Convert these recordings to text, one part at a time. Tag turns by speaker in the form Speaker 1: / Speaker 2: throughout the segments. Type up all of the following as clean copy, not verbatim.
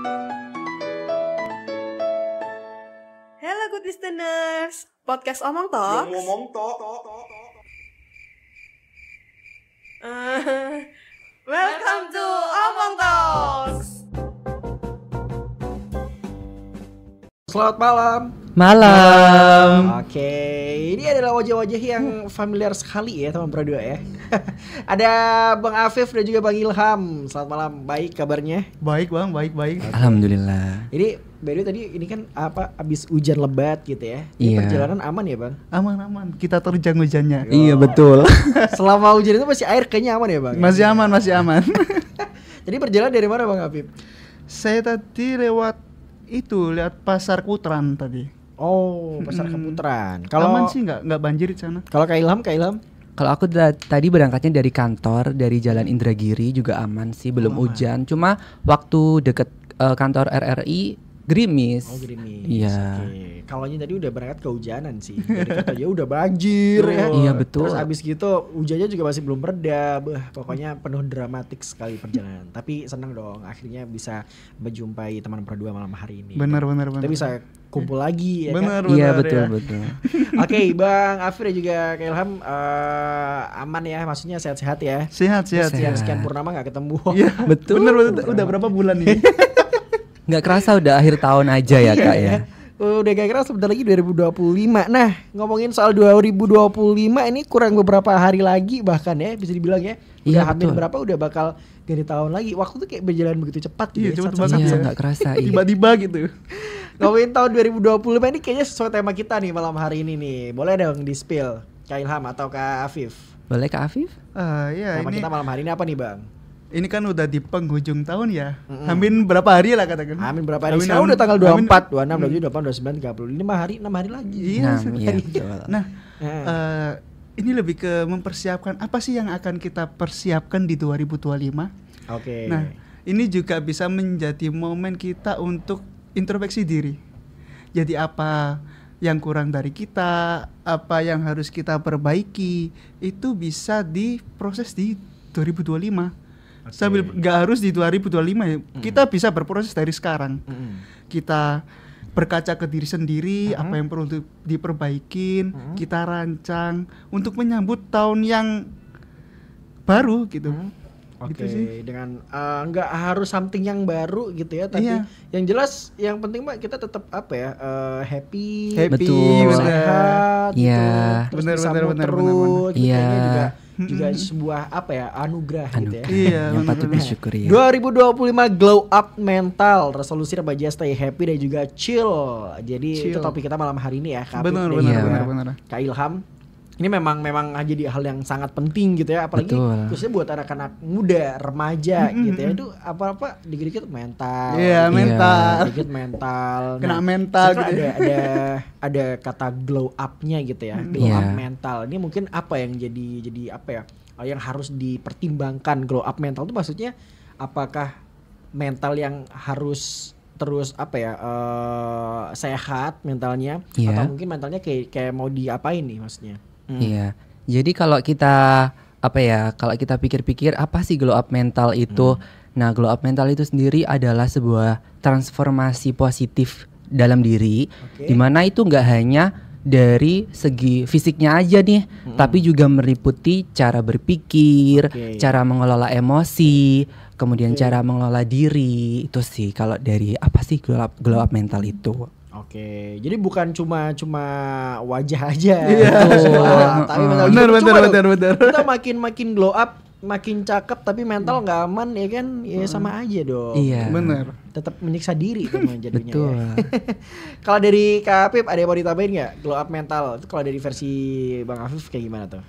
Speaker 1: Hello good listeners, podcast Omong Talks. Welcome to Omong Talks.
Speaker 2: Selamat malam.
Speaker 3: Malam.
Speaker 2: Oke, ini adalah wajah-wajah yang familiar sekali ya teman berdua ya. Ada Bang Afif dan juga Bang Ilham. Selamat malam, baik kabarnya?
Speaker 3: Baik bang, baik.
Speaker 4: Alhamdulillah.
Speaker 2: Ini by the way tadi ini kan abis hujan lebat gitu ya. Ini
Speaker 4: Iya.
Speaker 2: perjalanan aman ya Bang?
Speaker 3: Aman. Kita terjang hujannya.
Speaker 4: Iya betul.
Speaker 2: Selama hujan itu masih air kayaknya aman ya Bang?
Speaker 3: Masih aman.
Speaker 2: Jadi perjalanan dari mana Bang Afif?
Speaker 3: Saya tadi lihat pasar Kutran tadi.
Speaker 2: Oh, Pasar Keputaran. Kalau
Speaker 3: Aman sih, nggak banjir di sana.
Speaker 2: Kalau Kak Ilham?
Speaker 4: Kalau aku tadi berangkatnya dari kantor, dari Jalan Indragiri juga aman sih, belum hujan. Cuma waktu deket kantor RRI gerimis.
Speaker 2: Oh, gerimis.
Speaker 4: Iya.
Speaker 2: Oke. Kalau tadi udah berangkat kehujanan sih. Dari katanya udah banjir ya.
Speaker 4: Iya, betul.
Speaker 2: Terus abis gitu hujannya juga masih belum reda. Pokoknya penuh dramatik sekali perjalanan. Tapi senang dong akhirnya bisa menjumpai teman berdua malam hari ini.
Speaker 3: Benar.
Speaker 2: Kita bisa kumpul lagi ya
Speaker 3: Benar.
Speaker 4: Iya
Speaker 3: ya.
Speaker 4: betul.
Speaker 2: Oke, Bang Afir dan juga Kak Ilham aman ya, maksudnya sehat-sehat ya.
Speaker 3: Sehat.
Speaker 2: Sekian purnama gak ketemu.
Speaker 3: Iya,
Speaker 4: Betul.
Speaker 3: Benar. Udah berapa bulan ini?
Speaker 4: Nggak kerasa udah akhir tahun aja ya Kak ya.
Speaker 2: Udah gak kira sebentar lagi 2025. Nah, ngomongin soal 2025 ini kurang beberapa hari lagi bahkan ya bisa dibilang ya. Udah
Speaker 4: Iya,
Speaker 2: hampir
Speaker 4: betul.
Speaker 2: berapa udah bakal ganti tahun lagi. Waktu tuh kayak berjalan begitu cepat gitu.
Speaker 3: Iya,
Speaker 2: ya,
Speaker 3: cepet
Speaker 2: satu-satu
Speaker 3: banget
Speaker 4: Iya
Speaker 2: ya.
Speaker 4: nggak kerasa. Iya.
Speaker 3: Tiba-tiba gitu.
Speaker 2: Ngomongin tahun 2025 ini kayaknya sesuai tema kita nih malam hari ini nih. Boleh dong di spill Kak Ilham atau Kak Afif.
Speaker 4: Boleh Kak Afif?
Speaker 3: Ya
Speaker 2: Tema
Speaker 3: ini
Speaker 2: kita malam hari ini apa nih Bang?
Speaker 3: ini kan udah di penghujung tahun ya. Hampir berapa hari lah katakan.
Speaker 2: Amin berapa hari?
Speaker 3: Amin,
Speaker 2: Sekarang
Speaker 3: amin.
Speaker 2: udah tanggal
Speaker 3: Amin.
Speaker 2: 24, 26, 27, 28, 29, 30. 5 hari lagi.
Speaker 3: Iya.
Speaker 4: Iya betul.
Speaker 3: Nah, ini lebih ke mempersiapkan apa sih yang akan kita persiapkan di 2025.
Speaker 2: Oke.
Speaker 3: Nah, ini juga bisa menjadi momen kita untuk introspeksi diri. Jadi apa yang kurang dari kita, apa yang harus kita perbaiki, itu bisa diproses di 2025. Sambil nggak harus di 2025 ya. Kita bisa berproses dari sekarang. Kita berkaca ke diri sendiri, apa yang perlu diperbaikin, kita rancang untuk menyambut tahun yang baru gitu.
Speaker 2: Oke,
Speaker 3: Gitu sih.
Speaker 2: dengan nggak harus something yang baru gitu ya, tapi
Speaker 3: Iya.
Speaker 2: yang jelas yang penting Mbak kita tetap apa ya, happy,
Speaker 4: Betul.
Speaker 3: bener.
Speaker 2: sehat, gitu.
Speaker 4: Iya.
Speaker 2: Terus
Speaker 3: Bener,
Speaker 2: bisa
Speaker 3: bener,
Speaker 2: mood
Speaker 3: bener,
Speaker 2: terus, gitu.
Speaker 4: Iya.
Speaker 2: Kayaknya juga sebuah apa ya, anugerah gitu ya.
Speaker 3: Iya,
Speaker 4: Yang
Speaker 3: benar,
Speaker 4: patut
Speaker 3: benar.
Speaker 4: disyukuri ya.
Speaker 2: 2025 glow up mental, resolusi remaja stay happy dan juga chill. Jadi itu
Speaker 3: Chill.
Speaker 2: topik kita malam hari ini ya, Kak Apip
Speaker 3: Benar,
Speaker 2: dan
Speaker 4: benar,
Speaker 2: juga
Speaker 3: benar.
Speaker 2: Kak Ilham. Ini memang jadi hal yang sangat penting gitu ya, apalagi
Speaker 4: Betul.
Speaker 2: khususnya buat anak-anak muda, remaja gitu ya. Itu apa-apa dikit-dikit mental.
Speaker 3: Iya, mental.
Speaker 2: Dikit mental.
Speaker 3: Kena
Speaker 2: Nah,
Speaker 3: mental
Speaker 2: sekarang
Speaker 3: gitu.
Speaker 2: ada kata glow up-nya gitu ya. Glow
Speaker 4: Iya.
Speaker 2: up mental. Ini mungkin apa yang jadi apa ya? Yang harus dipertimbangkan glow up mental itu maksudnya apakah mental yang harus terus apa ya, sehat mentalnya,
Speaker 4: Iya.
Speaker 2: atau mungkin mentalnya kayak mau diapain nih maksudnya?
Speaker 4: Iya. Jadi kalau kita kalau kita pikir-pikir apa sih glow up mental itu? Nah, glow up mental itu sendiri adalah sebuah transformasi positif dalam diri,
Speaker 2: Oke.
Speaker 4: dimana itu nggak hanya dari segi fisiknya aja nih, tapi juga meliputi cara berpikir,
Speaker 2: Oke.
Speaker 4: cara mengelola emosi, kemudian cara mengelola diri. Itu sih kalau dari apa sih glow up mental itu.
Speaker 2: Oke, jadi bukan cuma wajah aja,
Speaker 3: Iya.
Speaker 2: Wah, tapi mental
Speaker 3: Benar,
Speaker 2: juga. Coba
Speaker 3: benar,
Speaker 2: dong,
Speaker 3: benar.
Speaker 2: kita makin glow up, makin cakep, tapi mental nggak aman ya kan? Ya sama aja dong.
Speaker 4: Iya.
Speaker 3: Bener.
Speaker 2: Tetap menyiksa diri teman jadinya.
Speaker 4: Betul.
Speaker 2: Ya. Kalau dari Kak Apip ada yang mau ditambahin nggak glow up mental? Itu kalau dari versi Bang Afif kayak gimana tuh?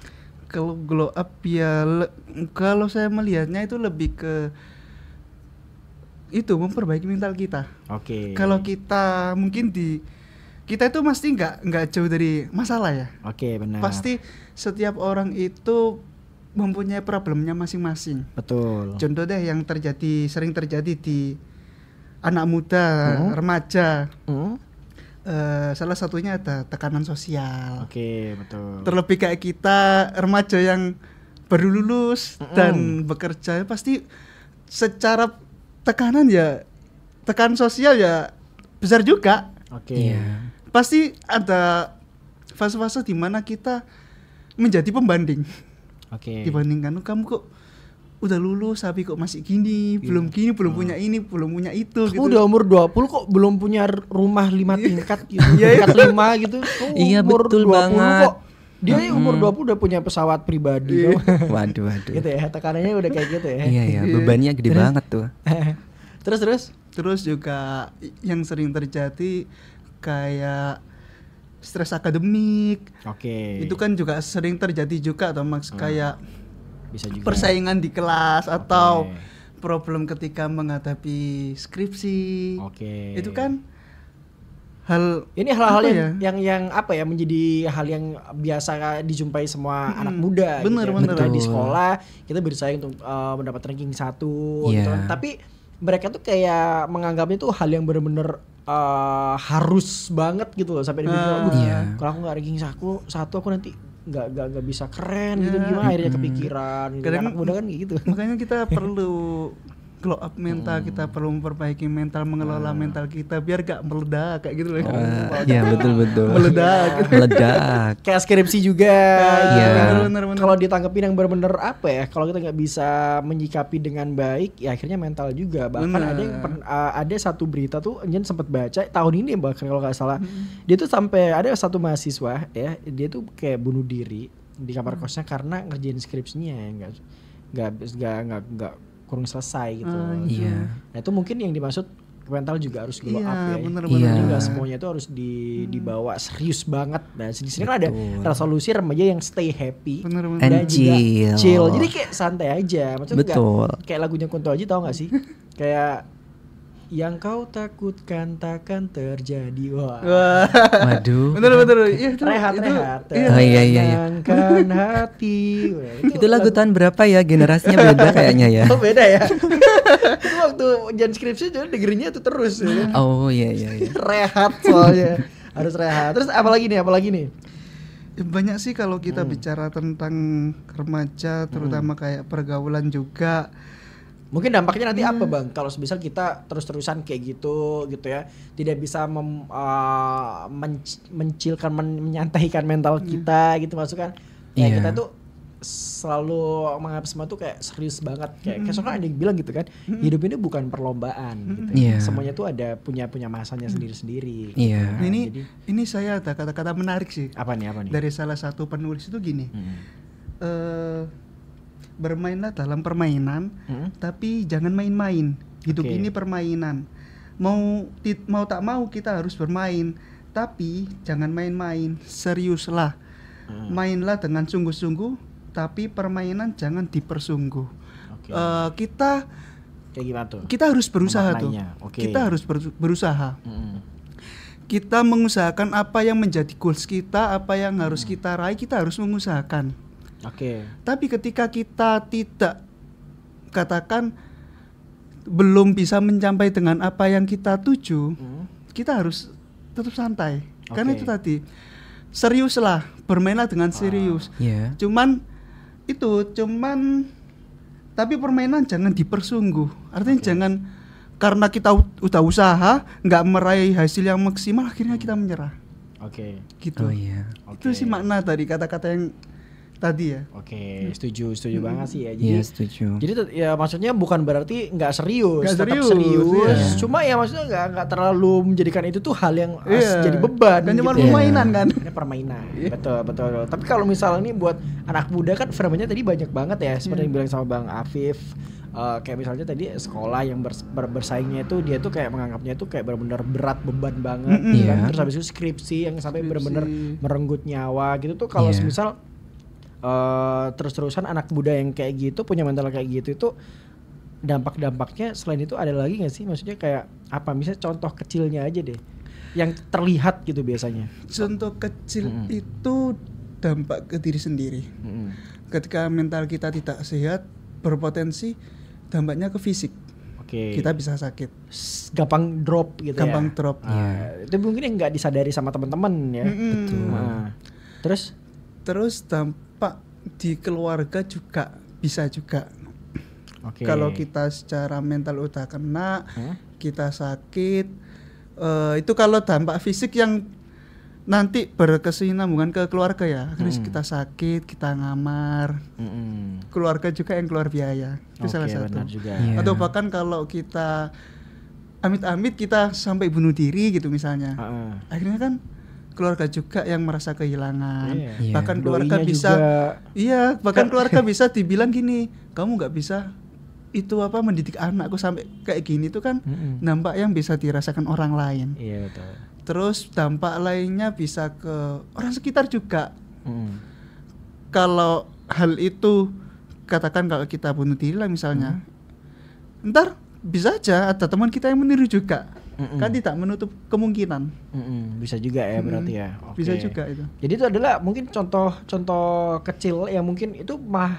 Speaker 3: Kalau glow up ya kalau saya melihatnya itu lebih ke itu memperbaiki mental kita.
Speaker 2: Oke.
Speaker 3: Kalau kita mungkin kita itu pasti nggak jauh dari masalah ya.
Speaker 2: Oke, benar.
Speaker 3: Pasti setiap orang itu mempunyai problemnya masing-masing.
Speaker 2: Betul.
Speaker 3: Contoh deh yang sering terjadi di anak muda, remaja. Salah satunya ada tekanan sosial.
Speaker 2: Oke, betul.
Speaker 3: Terlebih kayak kita remaja yang baru lulus dan bekerja pasti secara tekanan ya tekan sosial ya besar juga.
Speaker 2: Oke.
Speaker 4: Iya.
Speaker 3: Pasti ada fase-fase di mana kita menjadi pembanding.
Speaker 2: Oke.
Speaker 3: Dibandingkan kamu kok udah lulus tapi kok masih gini, belum punya ini, belum punya itu
Speaker 2: Kamu
Speaker 3: gitu.
Speaker 2: udah umur 20 kok belum punya rumah 5 tingkat gitu.
Speaker 3: Iya.
Speaker 2: Tingkat 5 gitu. Kamu
Speaker 4: Iya,
Speaker 2: umur
Speaker 4: betul
Speaker 2: 20
Speaker 4: banget.
Speaker 2: kok. Dia umur 20 udah punya pesawat pribadi.
Speaker 4: Waduh.
Speaker 2: Gitu ya, tekanannya udah kayak gitu ya.
Speaker 4: Iya, bebannya gede banget tuh.
Speaker 2: Terus
Speaker 3: juga yang sering terjadi kayak stres akademik.
Speaker 2: Oke.
Speaker 3: Itu kan juga sering terjadi juga atau kayak
Speaker 2: bisa juga.
Speaker 3: persaingan di kelas atau
Speaker 2: Oke.
Speaker 3: problem ketika menghadapi skripsi.
Speaker 2: Oke.
Speaker 3: Itu kan hal
Speaker 2: Ini hal-hal
Speaker 3: apa
Speaker 2: yang apa ya, menjadi hal yang biasa dijumpai semua anak muda.
Speaker 3: Bener,
Speaker 2: gitu ya.
Speaker 3: bener.
Speaker 2: Ketika di
Speaker 4: Betul.
Speaker 2: sekolah kita bersaing untuk mendapat ranking 1
Speaker 4: Iya.
Speaker 2: gitu kan. Tapi mereka tuh kayak menganggapnya tuh hal yang benar-benar harus banget gitu loh, sampai dibilang, "Aduh,
Speaker 4: Iya.
Speaker 2: kalau aku nggak ranking 1 aku nanti nggak bisa keren gitu." Gimana akhirnya kepikiran gitu.
Speaker 3: Kadang-
Speaker 2: Anak muda kan kayak gitu.
Speaker 3: makanya kita perlu glow up mental, kita perlu memperbaiki mental, mengelola mental kita biar gak meledak kayak gitu loh.
Speaker 4: Iya, betul.
Speaker 3: Meledak.
Speaker 4: Meledak.
Speaker 2: Kayak skripsi juga.
Speaker 4: Iya.
Speaker 3: Bener.
Speaker 2: Kalau ditanggepin yang benar-benar apa ya? Kalau kita nggak bisa menyikapi dengan baik, ya akhirnya mental juga. Bahkan
Speaker 3: Bener.
Speaker 2: ada yang ada satu berita tuh, Jen sempat baca tahun ini bahkan kalau nggak salah, dia tuh sampai ada satu mahasiswa ya, dia tuh kayak bunuh diri di kamar kosnya karena ngerjain skripsinya yang nggak kurang selesai gitu.
Speaker 4: Iya.
Speaker 2: Nah itu mungkin yang dimaksud mental juga harus glow
Speaker 3: Iya,
Speaker 2: up ya.
Speaker 3: bener.
Speaker 4: Iya.
Speaker 2: Jadi nggak semuanya itu harus dibawa serius banget. Nah di sini kan ada resolusi remaja yang stay happy
Speaker 3: Bener.
Speaker 2: dan
Speaker 4: And
Speaker 2: juga
Speaker 4: chill.
Speaker 2: chill. Jadi kayak santai aja. Maksudnya nggak
Speaker 4: Betul.
Speaker 2: kayak lagunya Kunto Aji, tau gak sih? Kayak yang kau takutkan takkan terjadi. Wah.
Speaker 3: Wah.
Speaker 4: Waduh.
Speaker 3: Bener. Iya,
Speaker 2: Rehat.
Speaker 4: Oh, iya.
Speaker 2: Tenangkan hati. Wah,
Speaker 4: Itu lagu tahun berapa ya? Generasinya beda kayaknya ya.
Speaker 2: Oh beda ya. Itu waktu Jan skripsi jadi dengerinnya itu terus ya.
Speaker 4: Oh iya.
Speaker 2: Rehat soalnya. Harus rehat. Terus apalagi nih?
Speaker 3: Banyak sih kalau kita bicara tentang remaja, terutama kayak pergaulan juga.
Speaker 2: Mungkin dampaknya nanti apa Bang? Kalau misal kita terus-terusan kayak gitu ya, tidak bisa mencilkan, menyantaikan mental kita gitu, masukkan. Kayak
Speaker 4: Iya.
Speaker 2: kita tuh selalu menganggap semua tuh kayak serius banget, kayak soalnya ada yang bilang gitu kan, hidup ini bukan perlombaan gitu.
Speaker 4: Iya.
Speaker 2: Semuanya tuh ada punya masanya sendiri-sendiri.
Speaker 4: Iya.
Speaker 2: Nah,
Speaker 3: Ini
Speaker 2: jadi,
Speaker 3: ini saya ada kata-kata menarik sih
Speaker 2: apa nih?
Speaker 3: dari salah satu penulis itu gini. Bermainlah dalam permainan, tapi jangan main-main. Hidup
Speaker 2: Oke.
Speaker 3: ini permainan. Mau tak mau kita harus bermain, tapi jangan main-main. Seriuslah. Mainlah dengan sungguh-sungguh, tapi permainan jangan dipersungguh.
Speaker 2: Oke.
Speaker 3: Kita
Speaker 2: Kayak gimana tuh?
Speaker 3: harus berusaha tuh.
Speaker 2: Memaknainya. Oke.
Speaker 3: Kita harus berusaha. Kita mengusahakan apa yang menjadi goals kita, apa yang harus kita raih, kita harus mengusahakan.
Speaker 2: Oke.
Speaker 3: Tapi ketika kita tidak, katakan belum bisa mencapai dengan apa yang kita tuju, kita harus tetap santai. Karena
Speaker 2: Oke.
Speaker 3: itu tadi, seriuslah, bermainlah dengan serius.
Speaker 4: Iya.
Speaker 3: Cuman tapi permainan jangan dipersungguh. Artinya jangan karena kita udah usaha nggak meraih hasil yang maksimal, akhirnya kita menyerah.
Speaker 2: Oke.
Speaker 3: Gitu.
Speaker 4: Oh iya.
Speaker 3: Itu sih makna dari kata-kata yang tadi ya.
Speaker 2: Oke, setuju banget sih ya. Jadi
Speaker 4: Iya, setuju.
Speaker 2: Jadi ya maksudnya bukan berarti nggak serius,
Speaker 3: Nggak
Speaker 2: tetap
Speaker 3: serius,
Speaker 2: serius.
Speaker 3: iya.
Speaker 2: Cuma ya maksudnya nggak terlalu menjadikan itu tuh hal yang
Speaker 3: Iya.
Speaker 2: jadi beban.
Speaker 3: Kan cuma
Speaker 2: gitu ya.
Speaker 3: permainan kan.
Speaker 2: Ini permainan, betul. Tapi kalau misalnya ini buat anak muda kan firmannya tadi banyak banget ya, seperti yang bilang sama Bang Afif. Kayak misalnya tadi sekolah yang bersaingnya itu dia tuh kayak menganggapnya itu kayak benar-benar berat, beban banget, gitu kan.
Speaker 4: Iya.
Speaker 2: Terus habis itu skripsi yang sampai benar-benar merenggut nyawa gitu tuh kalau
Speaker 4: Iya.
Speaker 2: semisal terus-terusan anak muda yang kayak gitu punya mental kayak gitu itu dampak-dampaknya selain itu ada lagi nggak sih? Maksudnya kayak apa? Misalnya contoh kecilnya aja deh, yang terlihat gitu biasanya.
Speaker 3: Contoh kecil itu dampak ke diri sendiri. Ketika mental kita tidak sehat, berpotensi dampaknya ke fisik.
Speaker 2: Oke.
Speaker 3: Kita bisa sakit,
Speaker 2: Gampang drop gitu
Speaker 3: gampang
Speaker 2: ya.
Speaker 3: drop.
Speaker 2: Itu mungkin yang nggak disadari sama teman-teman ya.
Speaker 3: Betul.
Speaker 2: Nah,
Speaker 3: Terus dampak di keluarga juga bisa juga.
Speaker 2: oke.
Speaker 3: Kalau kita secara mental udah kena, kita sakit, itu kalau dampak fisik yang nanti berkesinambungan ke keluarga ya. Terus kita sakit, kita ngamar, keluarga juga yang keluar biaya. Itu salah satu.
Speaker 2: Benar juga.
Speaker 4: Iya.
Speaker 3: Atau bahkan kalau kita amit-amit kita sampai bunuh diri gitu misalnya, akhirnya kan keluarga juga yang merasa kehilangan.
Speaker 2: Iya.
Speaker 3: Bahkan
Speaker 2: Doinya
Speaker 3: keluarga bisa,
Speaker 2: juga.
Speaker 3: bahkan keluarga bisa dibilang gini, kamu nggak bisa itu mendidik anakku sampai kayak gini, itu kan dampak yang bisa dirasakan orang lain.
Speaker 2: Iya betul.
Speaker 3: Terus dampak lainnya bisa ke orang sekitar juga. Kalau hal itu, katakan kalau kita bunuh diri lah misalnya, ntar bisa aja ada teman kita yang meniru juga. Kan tidak menutup kemungkinan.
Speaker 2: Bisa juga ya berarti ya. Oke.
Speaker 3: Bisa juga itu.
Speaker 2: Jadi itu adalah mungkin contoh kecil yang mungkin itu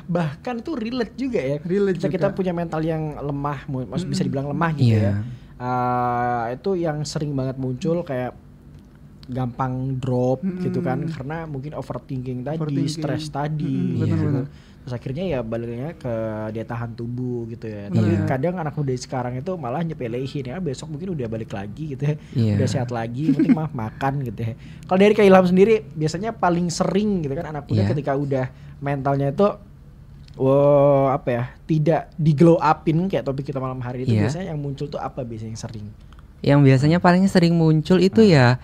Speaker 2: bahkan itu relate juga ya.
Speaker 3: Relate
Speaker 2: Kita
Speaker 3: juga.
Speaker 2: punya mental yang lemah, maksud bisa dibilang lemah gitu
Speaker 4: Iya.
Speaker 2: ya. Itu yang sering banget muncul kayak gampang drop gitu kan, karena mungkin overthinking tadi,
Speaker 3: Overthinking.
Speaker 2: stres tadi, gitu.
Speaker 3: benar-benar.
Speaker 2: Terus akhirnya ya baliknya ke daya tahan tubuh gitu ya. Tapi
Speaker 4: Iya.
Speaker 2: kadang anak muda sekarang itu malah nyepelehin ya, besok mungkin udah balik lagi gitu ya,
Speaker 4: Iya.
Speaker 2: udah sehat lagi, yang penting mah makan gitu ya. Kalau dari Kak Ilham sendiri biasanya paling sering gitu kan anak muda
Speaker 4: Iya.
Speaker 2: ketika udah mentalnya itu tidak di glow upin kayak topik kita malam hari itu,
Speaker 4: Iya.
Speaker 2: biasanya yang muncul tuh apa biasanya yang sering?
Speaker 4: Yang biasanya paling sering muncul itu ya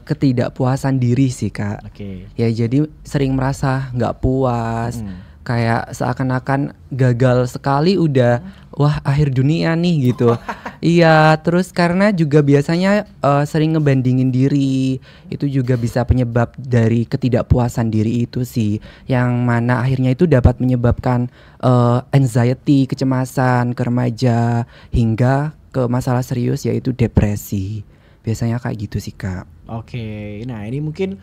Speaker 4: ketidakpuasan diri sih Kak.
Speaker 2: Oke.
Speaker 4: Ya jadi sering merasa nggak puas, kayak seakan-akan gagal sekali udah wah akhir dunia nih gitu. Iya, terus karena juga biasanya sering ngebandingin diri, itu juga bisa penyebab dari ketidakpuasan diri itu sih, yang mana akhirnya itu dapat menyebabkan anxiety, kecemasan ke remaja hingga ke masalah serius yaitu depresi. Biasanya kayak gitu sih Kak.
Speaker 2: Oke, nah ini mungkin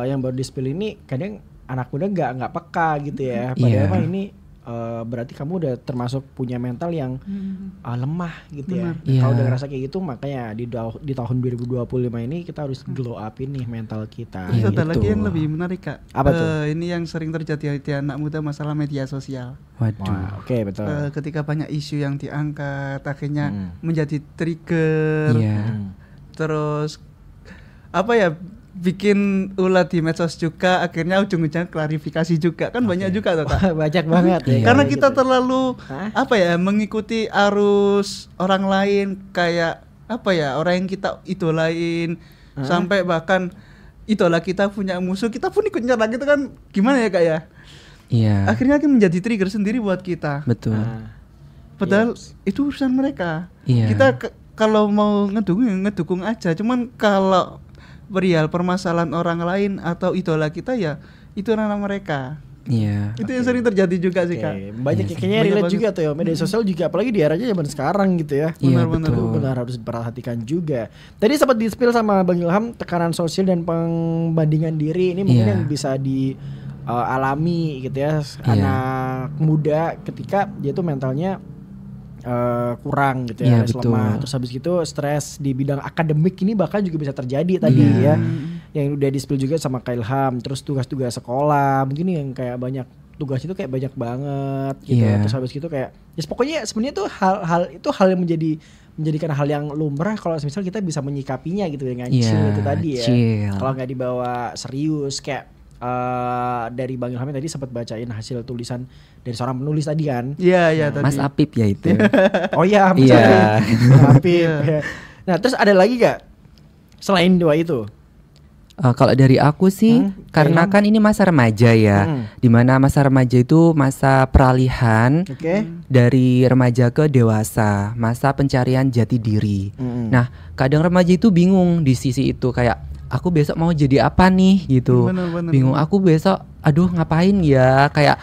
Speaker 2: yang baru di-spill ini kadang anak muda nggak peka gitu ya. Padahal
Speaker 4: Iya.
Speaker 2: mah ini berarti kamu udah termasuk punya mental yang lemah gitu ya.
Speaker 3: Benar.
Speaker 4: Iya.
Speaker 2: Kalau udah ngerasa kayak gitu, makanya di tahun 2025 ini kita harus glow upin nih mental kita.
Speaker 4: Iya,
Speaker 3: Terus ada lagi
Speaker 4: gitu.
Speaker 3: yang lebih menarik Kak.
Speaker 2: Apa tuh?
Speaker 3: Ini yang sering terjadi di anak muda, masalah media sosial.
Speaker 4: Waduh.
Speaker 2: Wah, oke betul.
Speaker 3: Ketika banyak isu yang diangkat, akhirnya menjadi trigger.
Speaker 4: Iya.
Speaker 3: Terus bikin ulah di medsos juga, akhirnya ujung-ujungnya klarifikasi juga kan. Banyak juga tuh Kak.
Speaker 2: Banyak banget ya.
Speaker 4: Iya.
Speaker 3: Karena
Speaker 2: kayak
Speaker 3: kita
Speaker 2: gitu.
Speaker 3: terlalu
Speaker 2: Hah?
Speaker 3: mengikuti arus orang lain, kayak orang yang kita idolain, sampai bahkan idola kita punya musuh, kita pun ikut nyerang, gitu kan. Gimana ya Kak ya?
Speaker 4: Iya.
Speaker 3: Akhirnya kan menjadi trigger sendiri buat kita.
Speaker 4: Betul.
Speaker 3: Padahal itu urusan mereka.
Speaker 4: Iya.
Speaker 3: Kita kalau mau ngedukung aja. Cuman kalau perihal permasalahan orang lain atau idola kita, ya itu ranah mereka.
Speaker 4: Iya.
Speaker 3: Itu yang sering terjadi juga sih Kak.
Speaker 2: Oke, banyak
Speaker 4: Iya sih.
Speaker 2: kayaknya
Speaker 3: Banyak
Speaker 2: relate
Speaker 3: banget.
Speaker 2: juga tuh ya, media sosial juga, apalagi di eranya zaman sekarang gitu ya.
Speaker 4: Iya,
Speaker 3: Benar-benar.
Speaker 4: betul.
Speaker 2: Benar harus diperhatikan juga. Tadi sempat di-spill sama Bang Ilham tekanan sosial dan pembandingan diri ini mungkin
Speaker 4: Iya.
Speaker 2: yang bisa dialami gitu ya anak muda ketika dia tuh mentalnya kurang gitu ya,
Speaker 4: Iya,
Speaker 2: alias
Speaker 4: betul.
Speaker 2: lemah. Terus habis gitu stres di bidang akademik ini bahkan juga bisa terjadi tadi ya.
Speaker 4: Iya.
Speaker 2: Yang udah di-spill juga sama Kak Ilham. Terus tugas-tugas sekolah mungkin yang kayak banyak tugas itu kayak banyak banget gitu.
Speaker 4: Iya.
Speaker 2: Terus habis gitu kayak pokoknya sebenarnya tuh hal yang menjadikan hal yang lumrah kalau misal kita bisa menyikapinya gitu dengan
Speaker 4: Iya,
Speaker 2: chill itu tadi ya.
Speaker 4: chill.
Speaker 2: Kalau nggak dibawa serius kayak dari Bang Ilham tadi sempat bacain hasil tulisan dari seorang penulis tadi kan.
Speaker 3: Iya tadi.
Speaker 4: Mas Apip ya itu.
Speaker 2: Oh iya, Mas
Speaker 4: Iya.
Speaker 2: Apip. Nah, terus ada lagi gak selain dua itu?
Speaker 4: Kalau dari aku sih, karena
Speaker 2: Ilham?
Speaker 4: kan ini masa remaja ya, dimana masa remaja itu masa peralihan
Speaker 2: Oke.
Speaker 4: dari remaja ke dewasa, masa pencarian jati diri. Nah, kadang remaja itu bingung di sisi itu, kayak aku besok mau jadi apa nih gitu.
Speaker 3: Bener-bener.
Speaker 4: Bingung aku besok, aduh ngapain ya, kayak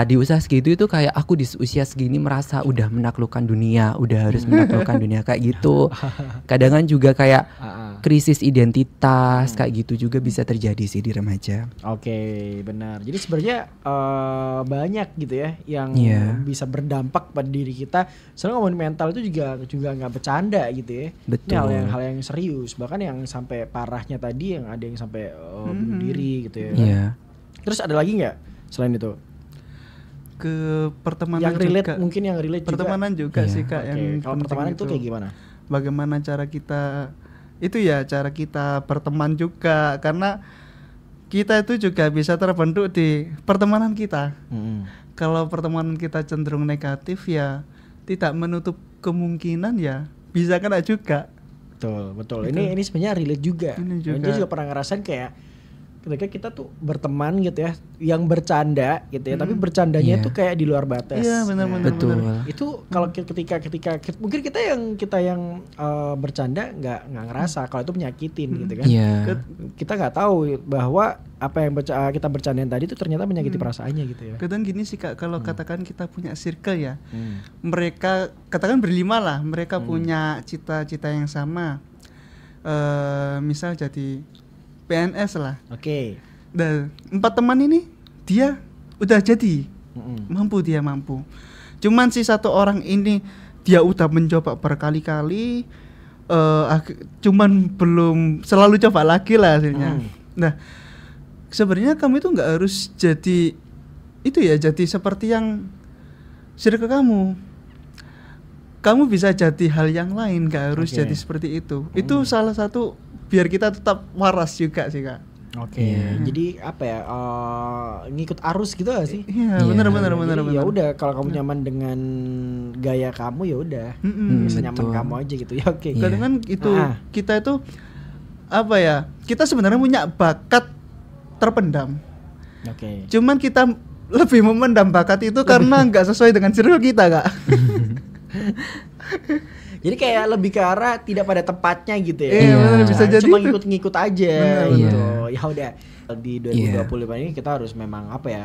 Speaker 4: di usia segitu itu kayak aku di usia segini merasa udah menaklukkan dunia, udah harus menaklukkan dunia kayak gitu. Kadang kan juga kayak krisis identitas kayak gitu juga bisa terjadi sih di remaja.
Speaker 2: Oke, benar. Jadi sebenarnya banyak gitu ya yang
Speaker 4: Iya.
Speaker 2: bisa berdampak pada diri kita. Soalnya ngomongin mental itu juga nggak bercanda gitu ya.
Speaker 4: Betul.
Speaker 2: Ini hal yang serius. Bahkan yang sampai parahnya tadi yang ada yang sampai bunuh diri gitu ya.
Speaker 4: Iya.
Speaker 2: Terus ada lagi nggak selain itu?
Speaker 3: ke pertemanan
Speaker 2: yang relate
Speaker 3: juga.
Speaker 2: mungkin yang relate
Speaker 3: Pertemanan juga
Speaker 4: Iya.
Speaker 3: sih Kak
Speaker 2: juga.
Speaker 3: yang
Speaker 2: Oke, kalau
Speaker 3: penting
Speaker 2: pertemanan itu kayak gimana?
Speaker 3: Bagaimana cara kita itu ya cara kita berteman juga, karena kita itu juga bisa terbentuk di pertemanan kita. Kalau pertemanan kita cenderung negatif ya tidak menutup kemungkinan ya bisa kena juga.
Speaker 2: Betul. Ini sebenarnya relate juga.
Speaker 3: Ini juga.
Speaker 2: Dia juga pernah ngerasain kayak ketika kita tuh berteman gitu ya, yang bercanda gitu ya, tapi bercandanya
Speaker 4: Iya.
Speaker 2: itu kayak di luar batas.
Speaker 3: Iya, benar-benar.
Speaker 4: Betul.
Speaker 2: Itu kalau ketika mungkin kita yang bercanda nggak ngerasa kalau itu menyakitin gitu kan.
Speaker 4: Iya.
Speaker 2: Kita nggak tahu bahwa apa yang kita bercandain tadi itu ternyata menyakiti perasaannya gitu ya.
Speaker 3: Kadang gini sih Kak, kalau katakan kita punya circle ya, mereka katakan berlima lah, mereka punya cita-cita yang sama, misal jadi PNS lah.
Speaker 2: Oke.
Speaker 3: Dan 4 teman ini dia udah jadi dia mampu. Cuman si satu orang ini dia udah mencoba berkali-kali, cuman belum selalu coba lagi lah hasilnya. Nah, sebenarnya kamu itu nggak harus jadi itu ya, jadi seperti yang circle kamu. Kamu bisa jadi hal yang lain, nggak harus jadi seperti itu. Itu salah satu biar kita tetap waras juga sih Kak.
Speaker 2: Oke. Jadi apa ya? Ngikut arus gitu gak sih?
Speaker 3: Iya, benar.
Speaker 2: Ya udah, kalau kamu nyaman dengan gaya kamu ya udah. Bisa nyaman
Speaker 4: betul.
Speaker 2: kamu aja gitu ya. Oke.
Speaker 3: Kadang kan itu kita itu apa ya? Kita sebenarnya punya bakat terpendam.
Speaker 2: Oke.
Speaker 3: Cuman kita lebih memendam bakat itu karena nggak sesuai dengan circle kita Kak.
Speaker 2: Jadi kayak lebih ke arah tidak pada tempatnya gitu ya.
Speaker 3: Iya, benar, bisa jadi
Speaker 2: Cuma
Speaker 3: itu.
Speaker 2: ngikut-ngikut aja
Speaker 3: Benar,
Speaker 2: gitu.
Speaker 4: benar.
Speaker 2: Ya udah di 2025 ini kita harus memang apa ya,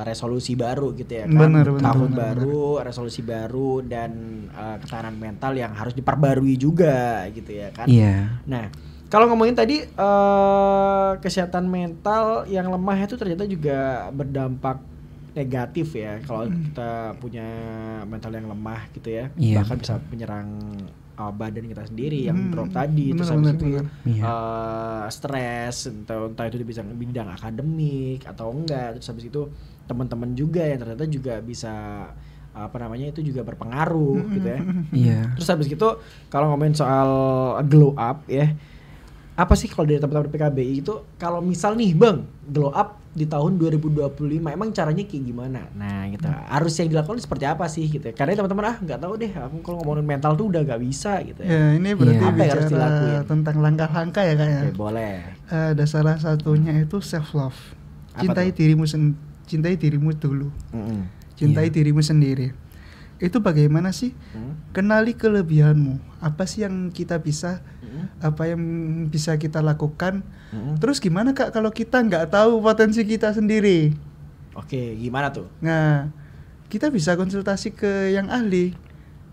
Speaker 2: resolusi baru gitu ya kan.
Speaker 3: Benar,
Speaker 2: Tahun
Speaker 3: benar.
Speaker 2: baru, resolusi baru dan ketahanan mental yang harus diperbarui juga gitu ya kan.
Speaker 4: Iya.
Speaker 2: Nah, kalau ngomongin tadi kesehatan mental yang lemah itu ternyata juga berdampak negatif ya kalau kita punya mental yang lemah gitu ya.
Speaker 4: Iya,
Speaker 2: Bahkan bisa menyerang badan kita sendiri yang drop tadi, terus
Speaker 3: benar,
Speaker 2: habis itu
Speaker 3: benar.
Speaker 4: Iya.
Speaker 2: stres, entah itu bisa bidang akademik atau enggak, terus habis itu teman-teman juga yang ternyata juga bisa apa namanya itu juga berpengaruh gitu ya.
Speaker 4: Iya.
Speaker 2: Terus habis gitu kalau ngomongin soal glow up ya, apa sih kalau dari teman-teman PKBI itu kalau misal nih Bang glow up di tahun 2025 emang caranya kayak gimana? Nah gitu, harus yang dilakukan seperti apa sih gitu ya? Karena teman-teman nggak tahu deh, aku kalau ngomongin mental tuh udah nggak bisa gitu ya.
Speaker 3: Ya, ini berarti
Speaker 2: Apa yang harus
Speaker 3: bicara
Speaker 2: dilakuin?
Speaker 3: tentang langkah-langkah ya Kak ya.
Speaker 2: Oke, boleh.
Speaker 3: Ada salah satunya itu self love.
Speaker 2: Apa
Speaker 3: Cintai dirimu dulu.
Speaker 2: Mm-mm.
Speaker 3: Cintai dirimu sendiri. Itu bagaimana sih? Kenali kelebihanmu. Apa sih yang kita bisa? Apa yang bisa kita lakukan? Terus gimana Kak kalau kita nggak tahu potensi kita sendiri?
Speaker 2: Oke, gimana tuh?
Speaker 3: Nah, kita bisa konsultasi ke yang ahli.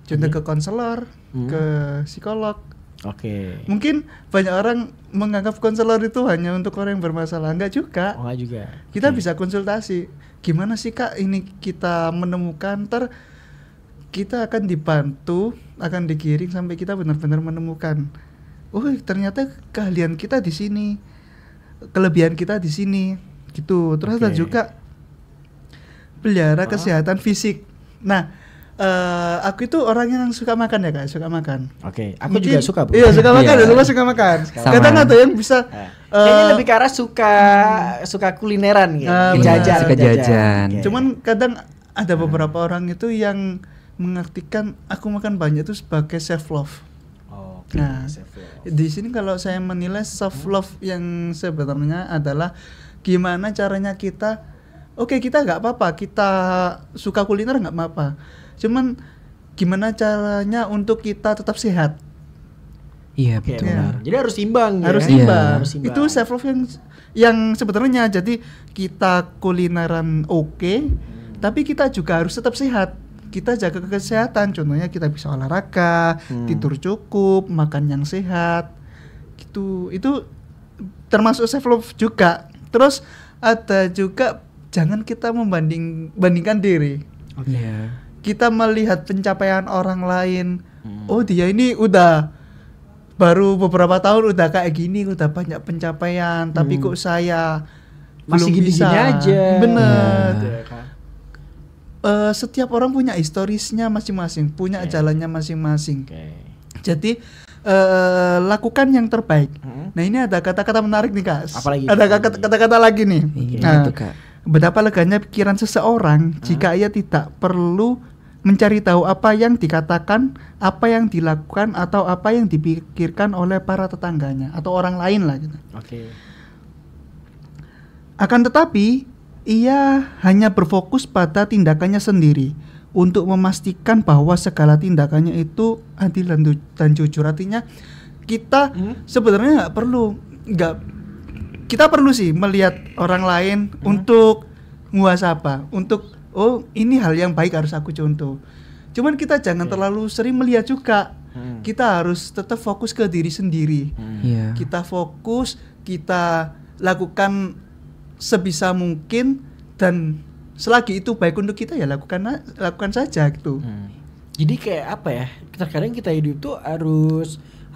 Speaker 3: Contoh ke konselor, ke psikolog.
Speaker 2: Oke.
Speaker 3: Mungkin banyak orang menganggap konselor itu hanya untuk orang yang bermasalah. Enggak juga.
Speaker 2: Oh nggak juga.
Speaker 3: Kita bisa konsultasi. Gimana sih Kak ini kita menemukan, kita akan dibantu, akan digiring sampai kita benar-benar menemukan. Oh, ternyata keahlian kita di sini, kelebihan kita di sini, gitu. Terus ada juga pelihara kesehatan fisik. Nah, aku itu orang yang suka makan ya Kak, suka makan.
Speaker 2: Oke, aku juga suka bro.
Speaker 3: Iya, suka makan,
Speaker 4: Iya.
Speaker 3: semua suka makan.
Speaker 4: Sama.
Speaker 3: Kadang ada yang bisa
Speaker 2: Kayaknya lebih ke arah suka kulineran gitu. Jajan.
Speaker 4: Suka jajan.
Speaker 2: Oke.
Speaker 3: Cuman kadang ada beberapa orang itu yang mengartikan aku makan banyak itu sebagai self love.
Speaker 2: Oke,
Speaker 3: Nah,
Speaker 2: self love.
Speaker 3: di sini kalau saya menilai self love yang sebenarnya adalah gimana caranya kita, oke, kita nggak apa-apa, kita suka kuliner nggak apa-apa. Cuman gimana caranya untuk kita tetap sehat.
Speaker 4: Iya,
Speaker 2: Oke,
Speaker 4: betul.
Speaker 2: benar. Jadi harus imbang ya.
Speaker 3: Harus
Speaker 4: Iya.
Speaker 3: imbang.
Speaker 2: Harus imbang.
Speaker 3: Itu self love yang sebenarnya jadi kita kulineran oke, tapi kita juga harus tetap sehat. Kita jaga kesehatan, contohnya kita bisa olahraga, tidur cukup, makan yang sehat. Gitu. Itu termasuk self love juga. Terus ada juga jangan kita bandingkan diri.
Speaker 4: Iya.
Speaker 3: Kita melihat pencapaian orang lain. Oh, dia ini udah baru beberapa tahun udah kayak gini, udah banyak pencapaian, tapi kok saya
Speaker 2: Masih
Speaker 3: belum
Speaker 2: gini-gini
Speaker 3: bisa.
Speaker 2: aja.
Speaker 3: Bener.
Speaker 2: Gitu ya kan.
Speaker 3: setiap orang punya historisnya masing-masing, punya jalannya masing-masing. Jadi lakukan yang terbaik. Nah ini ada kata-kata menarik nih Kak.
Speaker 2: Apalagi?
Speaker 3: Ada kata-kata lagi nih.
Speaker 4: Nah, itu Kak.
Speaker 3: Betapa leganya pikiran seseorang jika ia tidak perlu mencari tahu apa yang dikatakan, apa yang dilakukan, atau apa yang dipikirkan oleh para tetangganya atau orang lain lah gitu.
Speaker 2: Oke.
Speaker 3: Akan tetapi ia hanya berfokus pada tindakannya sendiri untuk memastikan bahwa segala tindakannya itu adil dan jujur. Artinya kita sebenarnya kita perlu sih melihat orang lain untuk muhasabah, untuk ini hal yang baik harus aku contoh. Cuman kita jangan terlalu sering melihat juga. Kita harus tetap fokus ke diri sendiri. Kita fokus, kita lakukan sebisa mungkin, dan selagi itu baik untuk kita ya lakukan saja gitu.
Speaker 2: Jadi kayak apa ya? Terkadang kita hidup tuh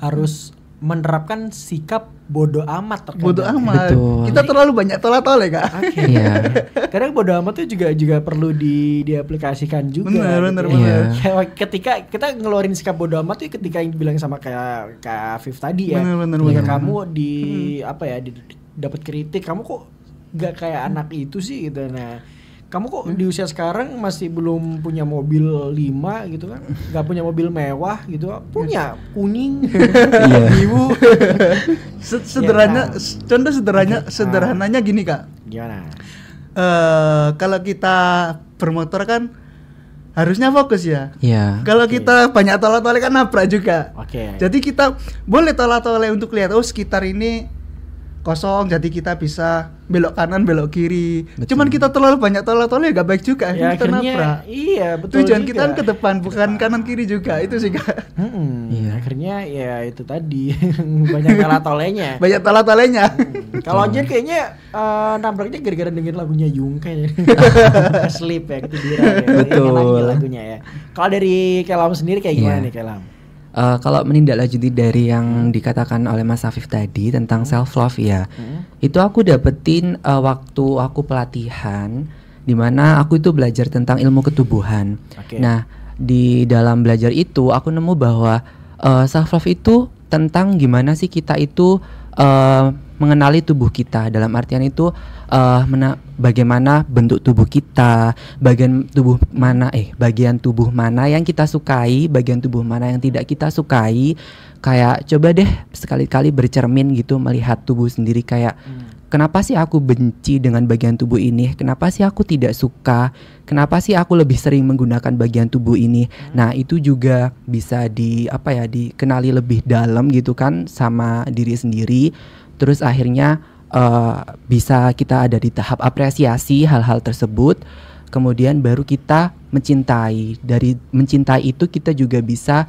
Speaker 2: harus menerapkan sikap bodoh amat terkadang.
Speaker 3: Bodoh amat.
Speaker 4: Betul.
Speaker 3: Kita terlalu banyak tolak-tolak Kak.
Speaker 4: Iya.
Speaker 2: Kadang bodoh amat tuh juga perlu diaplikasikan juga.
Speaker 3: Benar.
Speaker 2: Kayak ketika kita ngeluarin sikap bodoh amat tuh ketika yang bilang sama kayak Kak Afif tadi ya.
Speaker 3: Benar.
Speaker 2: Kamu dapat kritik, kamu kok gak kayak anak itu sih gitu. Nah, kamu kok di usia sekarang masih belum punya mobil 5 gitu kan, gak punya mobil mewah gitu, punya kuning. Ibu
Speaker 3: contoh sederhananya gini Kak.
Speaker 2: Gimana?
Speaker 3: Kalau kita bermotor kan harusnya fokus ya.
Speaker 4: Iya.
Speaker 3: Kalau kita banyak tolak-tolak kan nabrak juga.
Speaker 2: Oke.
Speaker 3: Jadi kita boleh tolak-tolak untuk lihat sekitar ini kosong, jadi kita bisa belok kanan belok kiri.
Speaker 4: Betul.
Speaker 3: Cuman kita terlalu banyak tolak-tolak ya gak baik juga,
Speaker 2: Ya,
Speaker 3: kita
Speaker 2: akhirnya
Speaker 3: nabrak.
Speaker 2: iya betul.
Speaker 3: Tujuan
Speaker 2: juga.
Speaker 3: kita kan ke depan bukan kanan kiri juga, itu sih Kak.
Speaker 4: Iya.
Speaker 2: Akhirnya ya itu tadi banyak tolak-toleknya.
Speaker 3: Banyak tolak-tolaknya.
Speaker 2: Kalau Jen kayaknya nabraknya gara-gara dengerin lagunya Yungkai. Sleep ya, ketiduran ya.
Speaker 4: Betul.
Speaker 2: Nyanyi lagunya ya. Kalau dari Kelam sendiri kayak gimana nih Kelam?
Speaker 4: Kalau menindaklanjuti dari yang dikatakan oleh Mas Afif tadi tentang self love ya, itu aku dapetin waktu aku pelatihan, di mana aku itu belajar tentang ilmu ketubuhan.
Speaker 2: Oke.
Speaker 4: Nah, di dalam belajar itu aku nemu bahwa self love itu tentang gimana sih kita itu mengenali tubuh kita. Dalam artian itu bagaimana bentuk tubuh kita, bagian tubuh mana yang kita sukai, bagian tubuh mana yang tidak kita sukai. Kayak coba deh sekali-kali bercermin gitu, melihat tubuh sendiri kayak kenapa sih aku benci dengan bagian tubuh ini? Kenapa sih aku tidak suka? Kenapa sih aku lebih sering menggunakan bagian tubuh ini? Nah, itu juga bisa dikenali lebih dalam gitu kan sama diri sendiri. Terus akhirnya bisa kita ada di tahap apresiasi hal-hal tersebut. Kemudian baru kita mencintai. Dari mencintai itu kita juga bisa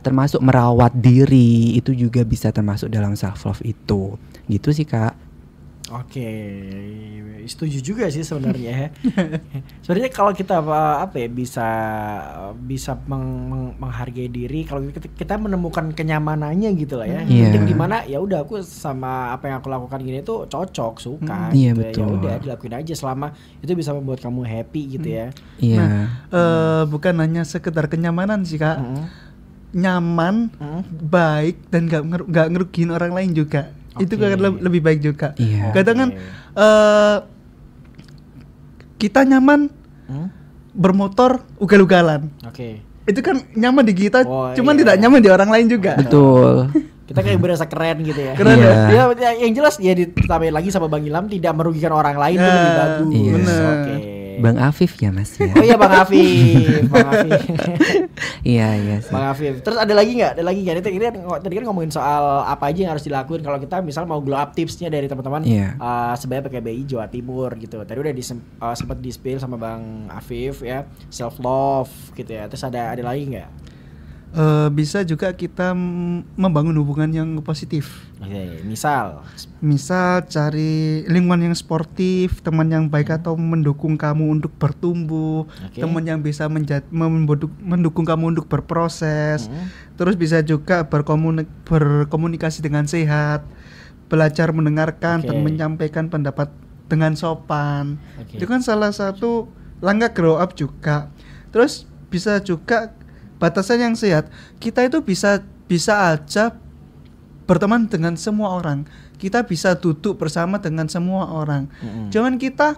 Speaker 4: termasuk merawat diri. Itu juga bisa termasuk dalam self love itu. Gitu sih Kak.
Speaker 2: Oke, setuju juga sih sebenarnya ya. Sebenarnya kalau kita bisa menghargai diri, kalau kita menemukan kenyamanannya gitu lah ya. Titik dimana ya udah aku sama apa yang aku lakukan gini tuh cocok, suka gitu ya. Ya udah dilakuin aja selama itu bisa membuat kamu happy gitu ya.
Speaker 4: Iya.
Speaker 3: Nah, bukan hanya sekedar kenyamanan sih Kak. Nyaman, baik, dan gak ngerugiin orang lain juga. Itu kan lebih baik juga.
Speaker 4: Iya.
Speaker 3: Kadang kan kita nyaman bermotor ugal-ugalan.
Speaker 2: Oke.
Speaker 3: Itu kan nyaman di kita, cuman tidak nyaman di orang lain juga.
Speaker 4: Betul.
Speaker 2: Kita kayak berasa keren gitu ya.
Speaker 3: Keren
Speaker 4: ya.
Speaker 2: Ya, yang jelas ya ditambahin lagi sama Bang Ilham tidak merugikan orang lain itu lebih bagus.
Speaker 4: Iya.
Speaker 3: Bener.
Speaker 2: Oke.
Speaker 4: Bang Afif ya Mas ya.
Speaker 2: Oh iya Bang Afif.
Speaker 4: Iya.
Speaker 2: Bang Afif. Terus ada lagi nggak? Tadi kan ngomongin soal apa aja yang harus dilakuin kalau kita misal mau glow up tipsnya dari teman-teman. Sebenarnya pakai BI Jawa Timur gitu. Tadi udah sempat di-spill sama Bang Afif ya, self love gitu ya. Terus ada lagi nggak?
Speaker 3: Bisa juga kita membangun hubungan yang positif.
Speaker 2: Oke, misal
Speaker 3: cari lingkungan yang sportif, teman yang baik atau mendukung kamu untuk bertumbuh, teman yang bisa mendukung kamu untuk berproses. Terus bisa juga berkomunikasi dengan sehat, belajar mendengarkan dan menyampaikan pendapat dengan sopan. Itu kan salah satu langkah grow up juga. Terus bisa juga batasan yang sehat. Kita itu bisa aja berteman dengan semua orang. Kita bisa duduk bersama dengan semua orang. Cuman kita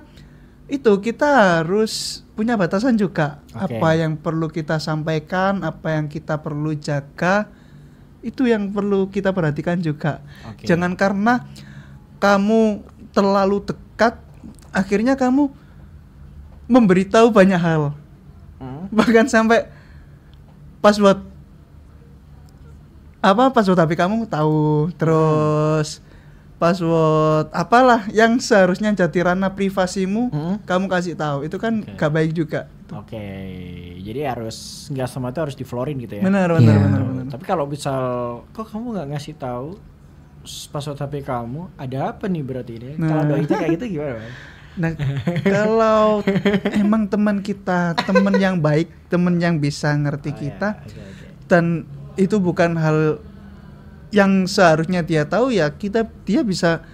Speaker 3: harus punya batasan juga.
Speaker 2: Oke.
Speaker 3: Apa yang perlu kita sampaikan, apa yang kita perlu jaga, itu yang perlu kita perhatikan juga.
Speaker 2: Oke.
Speaker 3: Jangan karena kamu terlalu dekat, akhirnya kamu memberitahu banyak hal. Bahkan sampai password HP kamu tahu, terus password apalah yang seharusnya jadi ranah privasimu kamu kasih tahu, itu kan gak baik juga.
Speaker 2: Oke, jadi harus nggak semua itu harus diflorin gitu ya.
Speaker 3: Benar.
Speaker 2: Tapi kalau misal kok kamu nggak ngasih tahu password HP kamu, ada apa nih berarti ini? Kalau doinya kayak gitu gimana, Bang?
Speaker 3: Nah, kalau emang teman kita, teman yang baik, teman yang bisa ngerti kita,
Speaker 2: Oke.
Speaker 3: dan itu bukan hal yang seharusnya dia tahu, ya dia bisa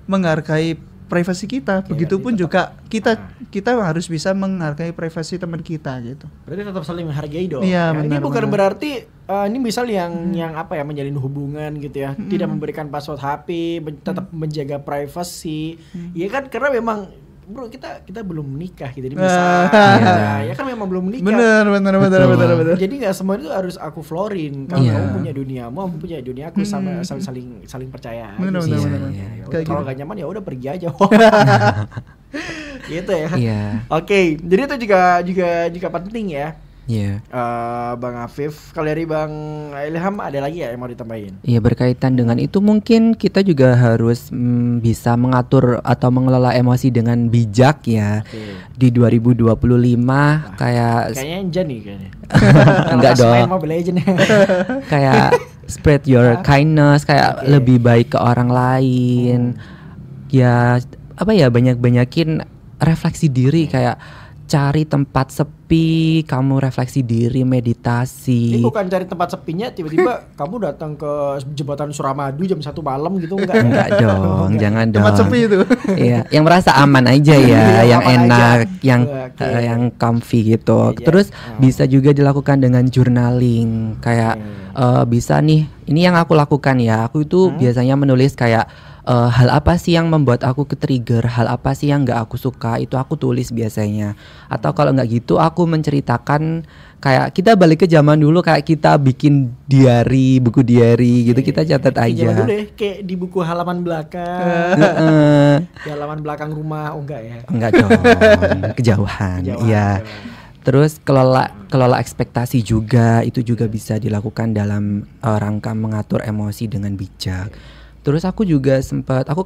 Speaker 3: menghargai privasi kita. Begitupun juga kita harus bisa menghargai privasi teman kita gitu.
Speaker 2: Berarti tetap saling menghargai dong.
Speaker 3: Iya,
Speaker 2: Ini
Speaker 3: benar,
Speaker 2: bukan
Speaker 3: benar.
Speaker 2: berarti ini misal yang apa ya, menjalin hubungan gitu ya, tidak memberikan password HP, tetap menjaga privasi. Ya kan, karena memang bro kita belum menikah gitu, jadi misal ya kan memang belum menikah.
Speaker 3: Benar.
Speaker 2: Jadi nggak semua itu harus aku florin. Kalau
Speaker 4: Iya.
Speaker 2: kamu punya duniamu, aku punya dunia aku, sama saling percaya.
Speaker 3: Benar.
Speaker 2: aja sih.
Speaker 4: Iya.
Speaker 3: Kayak
Speaker 2: Kalau
Speaker 3: gitu.
Speaker 2: nggak nyaman ya udah pergi aja. Gitu ya.
Speaker 4: Iya.
Speaker 2: Oke, jadi itu juga penting ya.
Speaker 4: Iya.
Speaker 2: Bang Afif, kalau dari Bang Ilham ada lagi ya yang mau ditambahin?
Speaker 4: Iya, berkaitan dengan itu mungkin kita juga harus bisa mengatur atau mengelola emosi dengan bijak ya.
Speaker 2: Oke.
Speaker 4: Di 2025 kayak
Speaker 2: Kayaknya Enjan nih kayaknya.
Speaker 4: Enggak
Speaker 2: Kalau pas main
Speaker 4: dong.
Speaker 2: Mobile Legends.
Speaker 4: kayak spread your kindness, kayak lebih baik ke orang lain. Ya apa ya, banyakin refleksi diri, kayak cari tempat sepi, kamu refleksi diri, meditasi.
Speaker 2: Ini bukan cari tempat sepinya tiba-tiba kamu datang ke jembatan Suramadu jam 1 malam gitu, enggak ya?
Speaker 4: Enggak dong, jangan dong.
Speaker 3: Tempat sepi itu.
Speaker 4: Iya, yang merasa aman aja ya, yang
Speaker 2: Aman
Speaker 4: enak,
Speaker 2: aja.
Speaker 4: yang
Speaker 2: Oke.
Speaker 4: yang comfy gitu.
Speaker 2: Iya.
Speaker 4: Terus bisa juga dilakukan dengan journaling, kayak bisa nih, ini yang aku lakukan ya. Aku itu biasanya menulis kayak hal apa sih yang membuat aku ke-trigger, hal apa sih yang nggak aku suka, itu aku tulis biasanya. Atau kalau nggak gitu, aku menceritakan, kayak kita balik ke zaman dulu, kayak kita bikin diary, buku diary gitu, kita catat
Speaker 2: Kayak
Speaker 4: aja.
Speaker 2: zaman dulu deh, kayak di buku halaman belakang.
Speaker 4: Heeh.
Speaker 2: Di halaman belakang rumah, oh enggak ya?
Speaker 4: Enggak dong, kejauhan.
Speaker 2: Kejauhan,
Speaker 4: Iya.
Speaker 2: kejauhan.
Speaker 4: Terus kelola ekspektasi juga, itu juga bisa dilakukan dalam rangka mengatur emosi dengan bijak. Terus aku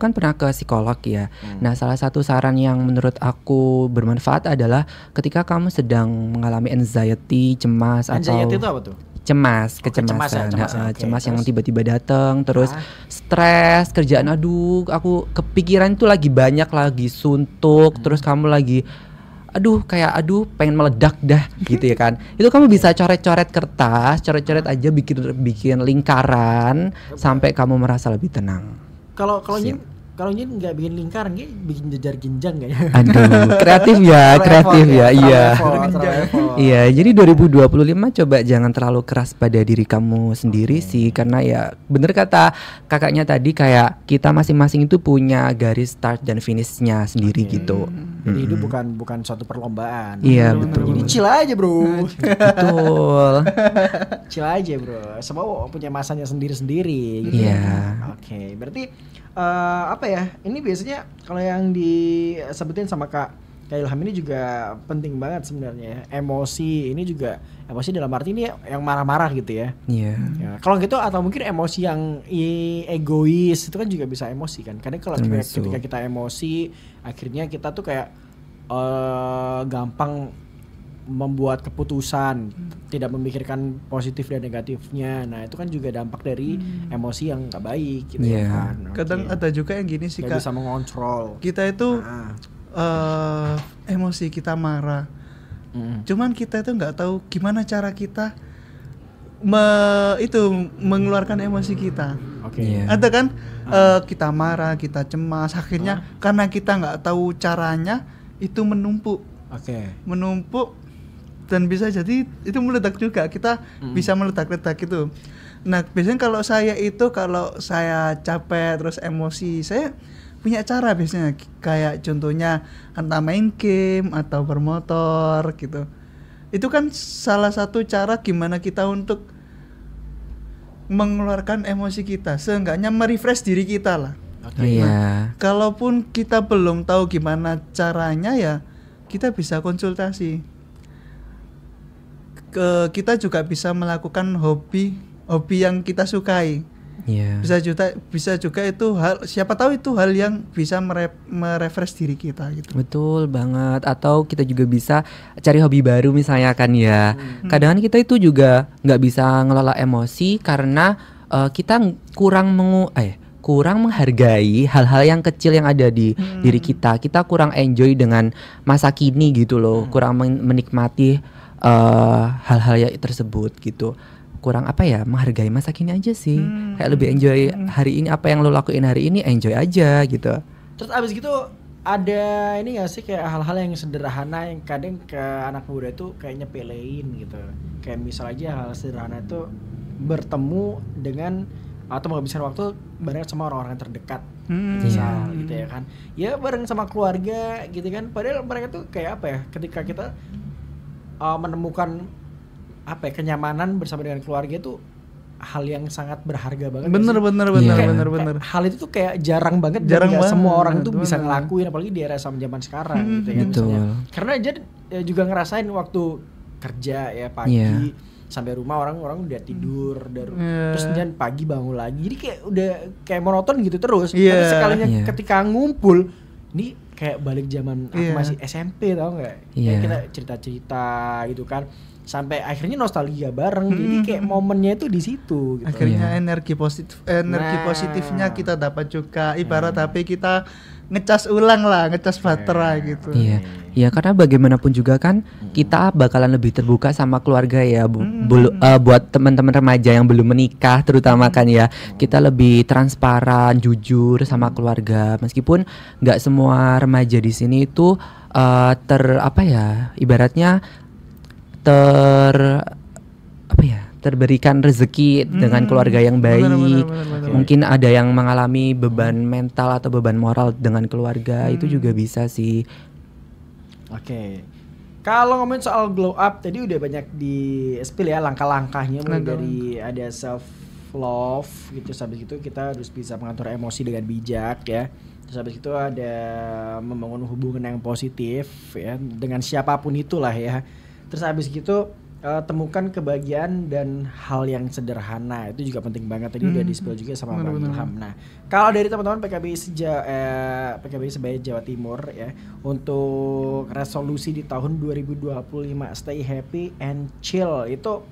Speaker 4: kan pernah ke psikolog ya. Nah, salah satu saran yang menurut aku bermanfaat adalah ketika kamu sedang mengalami anxiety, cemas
Speaker 2: Anxiety
Speaker 4: atau
Speaker 2: itu apa tuh?
Speaker 4: cemas,
Speaker 2: kecemasan,
Speaker 4: kecemasan,
Speaker 2: cemas ya, oke.
Speaker 4: cemas yang
Speaker 2: Terus?
Speaker 4: tiba-tiba datang, terus stres, kerjaan, aduh, aku kepikiran tuh lagi banyak, lagi suntuk, terus kamu lagi pengen meledak dah gitu ya kan. Itu kamu bisa coret-coret kertas, coret-coret aja, bikin lingkaran sampai kamu merasa lebih tenang.
Speaker 2: Kalau Nyin nggak bikin lingkaran, dia bikin jejar jenjang kayaknya.
Speaker 4: Aduh, kreatif ya, iya.
Speaker 2: Travel.
Speaker 4: Iya, jadi 2025 coba jangan terlalu keras pada diri kamu sendiri sih, karena ya bener kata kakaknya tadi, kayak kita masing-masing itu punya garis start dan finishnya sendiri gitu.
Speaker 2: Jadi itu bukan suatu perlombaan.
Speaker 4: Iya, betul.
Speaker 2: Jadi chill aja bro.
Speaker 4: Betul.
Speaker 2: Chill aja bro. Semua punya masanya sendiri-sendiri. Gitu.
Speaker 4: Iya.
Speaker 2: Oke, berarti apa ya? Ini biasanya kalau yang disebutin sama Kak Ilham ini juga penting banget sebenarnya. Emosi ini juga, emosi dalam arti ini yang marah-marah gitu ya.
Speaker 4: Iya.
Speaker 2: Ya, kalau gitu, atau mungkin emosi yang egois itu kan juga bisa emosi kan. Karena kalau
Speaker 4: Termasuk.
Speaker 2: ketika kita emosi, akhirnya kita tuh kayak gampang membuat keputusan, tidak memikirkan positif dan negatifnya. Nah itu kan juga dampak dari emosi yang gak baik gitu
Speaker 4: Iya.
Speaker 2: kan.
Speaker 3: Kadang
Speaker 2: Oke.
Speaker 3: ada juga yang gini sih
Speaker 2: Gak
Speaker 3: Kak.
Speaker 2: bisa mengontrol.
Speaker 3: Kita itu
Speaker 2: Ah.
Speaker 3: emosi kita marah. Cuman kita itu nggak tahu gimana cara kita mengeluarkan emosi kita.
Speaker 2: Oke.
Speaker 4: Iya.
Speaker 3: Ada kan kita marah, kita cemas, akhirnya karena kita nggak tahu caranya itu menumpuk
Speaker 2: Oke.
Speaker 3: menumpuk dan bisa jadi itu meledak juga. Kita bisa meledak-ledak gitu. Nah, biasanya kalau saya capek terus emosi, saya punya cara biasanya kayak contohnya entah main game atau bermotor gitu. Itu kan salah satu cara gimana kita untuk mengeluarkan emosi kita, seenggaknya merefresh diri kita lah.
Speaker 4: Iya.
Speaker 3: Kalaupun kita belum tahu gimana caranya ya kita bisa konsultasi. Kita juga bisa melakukan hobi yang kita sukai.
Speaker 4: Iya.
Speaker 3: Bisa juga itu siapa tahu itu hal yang bisa merefresh diri kita gitu.
Speaker 4: Betul banget. Atau kita juga bisa cari hobi baru misalnya kan ya. Kadang kita itu juga nggak bisa ngelola emosi karena kita kurang menghargai hal-hal yang kecil yang ada di diri kita. Kita kurang enjoy dengan masa kini gitu loh. Kurang menikmati hal-hal yang tersebut gitu. Kurang menghargai masa kini aja sih. Kayak lebih enjoy hari ini, apa yang lo lakuin hari ini enjoy aja gitu.
Speaker 2: Terus abis gitu ada ini gak sih kayak hal-hal yang sederhana yang kadang ke anak muda itu kayak nyepelein gitu. Kayak misal aja hal sederhana itu bertemu dengan atau menghabiskan waktu bareng sama orang-orang terdekat. Misal gitu ya kan. Ya bareng sama keluarga gitu kan. Padahal mereka tuh kayak apa ya, ketika kita menemukan kenyamanan bersama dengan keluarga itu hal yang sangat berharga banget.
Speaker 3: Bener.
Speaker 2: Hal itu tuh kayak jarang banget semua orang tuh bisa ngelakuin, apalagi di era zaman sekarang gitu ya. Misalnya. Karena jadi juga ngerasain waktu kerja ya pagi sampai rumah orang juga udah tidur, terus dan pagi bangun lagi. Jadi kayak udah kayak monoton gitu terus. Tapi sekalinya ketika ngumpul, ini kayak balik zaman aku masih SMP, tau nggak? Kayak kita cerita-cerita gitu kan. Sampai akhirnya nostalgia bareng. Jadi kayak momennya itu di situ gitu.
Speaker 3: Akhirnya energi positifnya kita dapat juga. Ibarat HP kita ngecas baterai gitu.
Speaker 4: Iya. Ya karena bagaimanapun juga kan kita bakalan lebih terbuka sama keluarga ya. Buat teman-teman remaja yang belum menikah terutama kan ya. Kita lebih transparan, jujur sama keluarga. Meskipun nggak semua remaja di sini itu ibaratnya terberikan rezeki dengan keluarga yang baik.
Speaker 3: Bener.
Speaker 4: Mungkin ada yang mengalami beban mental atau beban moral dengan keluarga. Itu juga bisa sih.
Speaker 2: Oke. Kalau ngomongin soal glow up tadi udah banyak di-spill ya langkah-langkahnya, mulai dari ada self love gitu, habis itu kita harus bisa mengatur emosi dengan bijak ya. Terus habis itu ada membangun hubungan yang positif ya dengan siapapun itulah ya. Terus habis gitu temukan kebahagiaan dan hal yang sederhana, itu juga penting banget, tadi udah di-spill juga sama Bang Ilham. Nah, kalau dari teman-teman PKBI Sebaya Jawa Timur ya, untuk resolusi di tahun 2025 stay happy and chill itu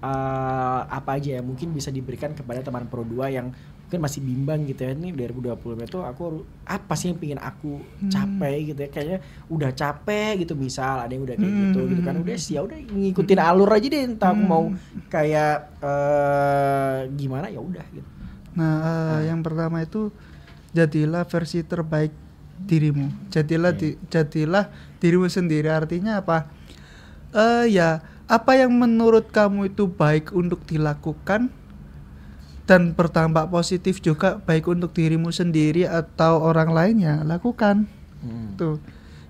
Speaker 2: apa aja ya mungkin bisa diberikan kepada teman Pro 2 yang mungkin masih bimbang gitu ya, ini 2025 itu aku apa sih yang pengen aku capai gitu ya, kayaknya udah capek gitu, misal ada yang udah kayak gitu kan, udah sih ya udah ngikutin alur aja deh, entah aku mau kayak gimana ya udah gitu.
Speaker 3: Nah, yang pertama itu jadilah versi terbaik dirimu, jadilah dirimu sendiri. Artinya apa? Apa yang menurut kamu itu baik untuk dilakukan dan berdampak positif juga baik untuk dirimu sendiri atau orang lain, ya lakukan. Tuh.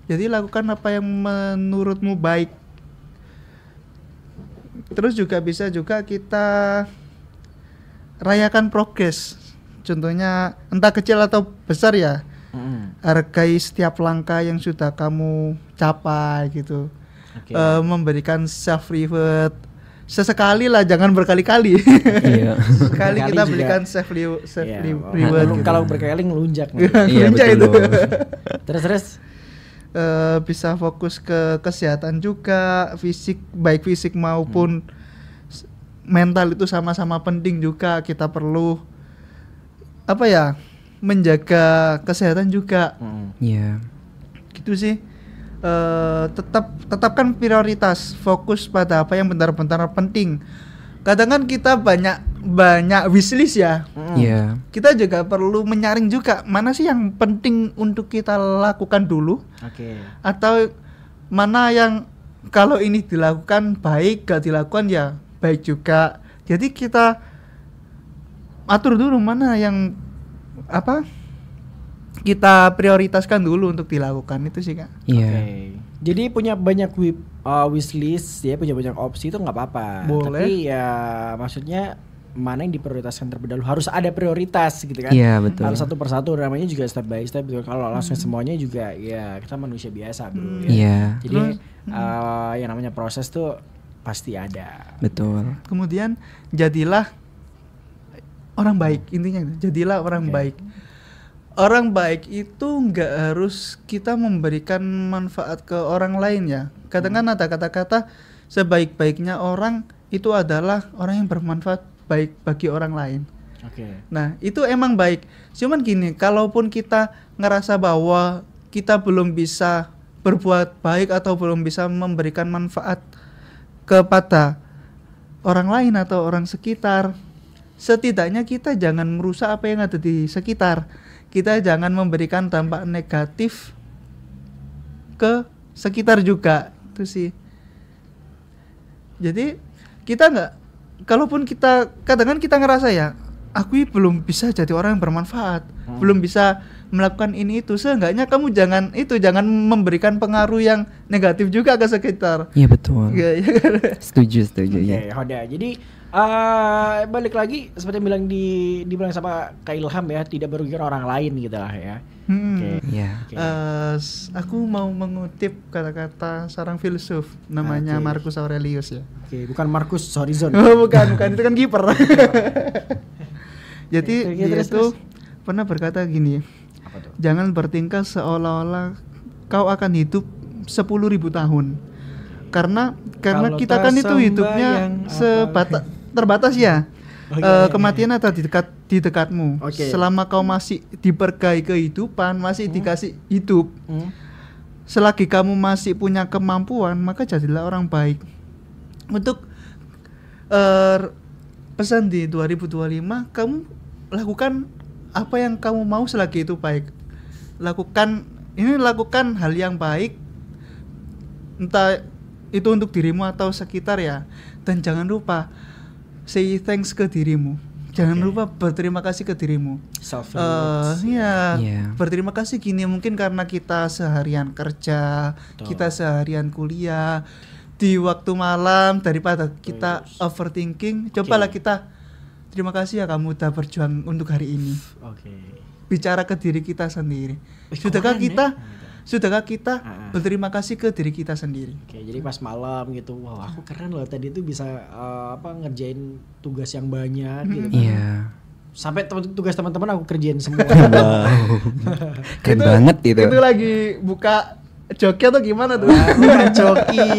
Speaker 3: Jadi lakukan apa yang menurutmu baik. Terus juga bisa juga kita rayakan progres. Contohnya entah kecil atau besar ya. Hargai setiap langkah yang sudah kamu capai gitu. Memberikan self reward. Sesekali lah, jangan berkali-kali. Sekali kita berikan self reward.
Speaker 2: Gitu. Kalau berkali ngelunjak.
Speaker 3: Ngelunjak itu.
Speaker 2: Terus
Speaker 3: bisa fokus ke kesehatan juga, baik fisik maupun mental itu sama-sama penting juga. Kita perlu menjaga kesehatan juga. Gitu sih. Tetapkan prioritas, fokus pada apa yang benar-benar penting. Kadang kan kita banyak wishlist ya. Kita juga perlu menyaring juga mana sih yang penting untuk kita lakukan dulu. Atau mana yang kalau ini dilakukan baik, gak dilakukan ya baik juga. Jadi kita atur dulu mana yang kita prioritaskan dulu untuk dilakukan, itu sih Kak.
Speaker 4: Iya.
Speaker 2: Oke. Jadi punya banyak wishlist ya, punya banyak opsi itu nggak apa-apa.
Speaker 3: Boleh.
Speaker 2: Tapi ya maksudnya mana yang diprioritaskan terlebih dahulu, harus ada prioritas gitu kan.
Speaker 4: Iya, betul.
Speaker 2: Harus satu persatu, namanya juga step by step gitu. Kalau langsung semuanya juga ya kita manusia biasa bro ya.
Speaker 4: Iya,
Speaker 2: Jadi yang namanya proses tuh pasti ada.
Speaker 4: betul.
Speaker 3: Kemudian jadilah orang baik, intinya jadilah orang
Speaker 2: Oke.
Speaker 3: baik. Orang baik itu nggak harus kita memberikan manfaat ke orang lain ya. Kadang kan ada kata-kata sebaik-baiknya orang itu adalah orang yang bermanfaat baik bagi orang lain.
Speaker 2: Oke.
Speaker 3: Nah itu emang baik. Cuman gini, kalaupun kita ngerasa bahwa kita belum bisa berbuat baik atau belum bisa memberikan manfaat kepada orang lain atau orang sekitar, setidaknya kita jangan merusak apa yang ada di sekitar. Kita jangan memberikan dampak negatif ke sekitar juga, itu sih. Jadi kita nggak, kalaupun kita kadang-kadang kita ngerasa ya, aku ini belum bisa jadi orang yang bermanfaat, belum bisa melakukan ini itu, seenggaknya kamu jangan memberikan pengaruh yang negatif juga ke sekitar.
Speaker 4: Iya, betul.
Speaker 3: Ya, ya.
Speaker 4: Setuju
Speaker 2: Oke,
Speaker 4: ya.
Speaker 2: Hoda. Jadi balik lagi seperti yang dibilang sama Kak Ilham ya, tidak merugikan orang lain gitu lah ya. Oke.
Speaker 4: Iya.
Speaker 2: Oke.
Speaker 3: Aku mau mengutip kata-kata seorang filsuf namanya
Speaker 2: Oke.
Speaker 3: Marcus Aurelius ya.
Speaker 2: Oke, bukan Marcus Horizon.
Speaker 3: Oh, bukan itu kan kiper. Jadi
Speaker 2: Oke,
Speaker 3: dia
Speaker 2: terus,
Speaker 3: itu
Speaker 2: terus.
Speaker 3: pernah berkata gini,
Speaker 2: Apa tuh?
Speaker 3: jangan bertingkah seolah-olah kau akan hidup 10.000 tahun. Karena
Speaker 2: Kalau
Speaker 3: kita
Speaker 2: tak
Speaker 3: kan itu hidupnya
Speaker 2: sembahyang
Speaker 3: terbatas ya.
Speaker 2: Oh, iya.
Speaker 3: Kematian ada di dekatmu.
Speaker 2: Oke.
Speaker 3: Selama kau masih diberkahi kehidupan, masih dikasih hidup,
Speaker 2: Hmm?
Speaker 3: selagi kamu masih punya kemampuan, maka jadilah orang baik. Untuk pesan di 2025, kamu lakukan apa yang kamu mau selagi itu baik. Lakukan hal yang baik, entah itu untuk dirimu atau sekitar ya. Dan jangan lupa say thanks ke dirimu. Jangan
Speaker 2: Oke.
Speaker 3: lupa berterima kasih ke dirimu.
Speaker 2: Self
Speaker 3: Iya,
Speaker 4: Iya.
Speaker 3: berterima kasih gini, mungkin karena kita seharian kerja,
Speaker 2: Betul.
Speaker 3: kita seharian kuliah, di waktu malam daripada kita
Speaker 2: Terus.
Speaker 3: overthinking, cobalah kita terima kasih ya kamu udah berjuang untuk hari ini.
Speaker 2: Oke.
Speaker 3: Bicara ke diri kita sendiri.
Speaker 2: Kok
Speaker 3: Sudahkah
Speaker 2: aneh?
Speaker 3: kita berterima kasih ke diri kita sendiri?
Speaker 2: Oke, jadi pas malam gitu, wow aku keren loh tadi tuh bisa ngerjain tugas yang banyak gitu kan.
Speaker 4: Iya.
Speaker 2: Sampai tugas teman-teman aku kerjain semua.
Speaker 4: Wow. Keren banget itu.
Speaker 3: Itu lagi buka joki atau gimana tuh?
Speaker 2: Wah, coki.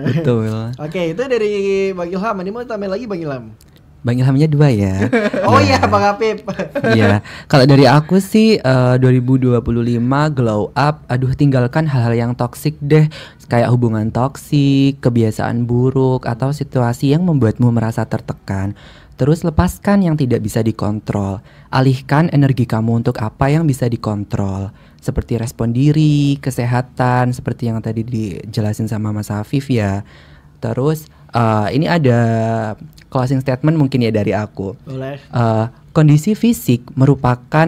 Speaker 4: Betul.
Speaker 2: Oke, itu dari Bang Ilham. Ini mau tambahin lagi Bang Ilham.
Speaker 4: Bang Ilhamnya 2 ya.
Speaker 2: Oh iya, Bang Apip.
Speaker 4: Iya, kalau dari aku sih 2025 glow up. Aduh, tinggalkan hal-hal yang toksik deh, kayak hubungan toksik, kebiasaan buruk, atau situasi yang membuatmu merasa tertekan. Terus lepaskan yang tidak bisa dikontrol. Alihkan energi kamu untuk apa yang bisa dikontrol, seperti respon diri, kesehatan, seperti yang tadi dijelasin sama Mas Hafif ya. Terus ini ada closing statement mungkin ya dari aku.
Speaker 2: Boleh.
Speaker 4: Kondisi fisik merupakan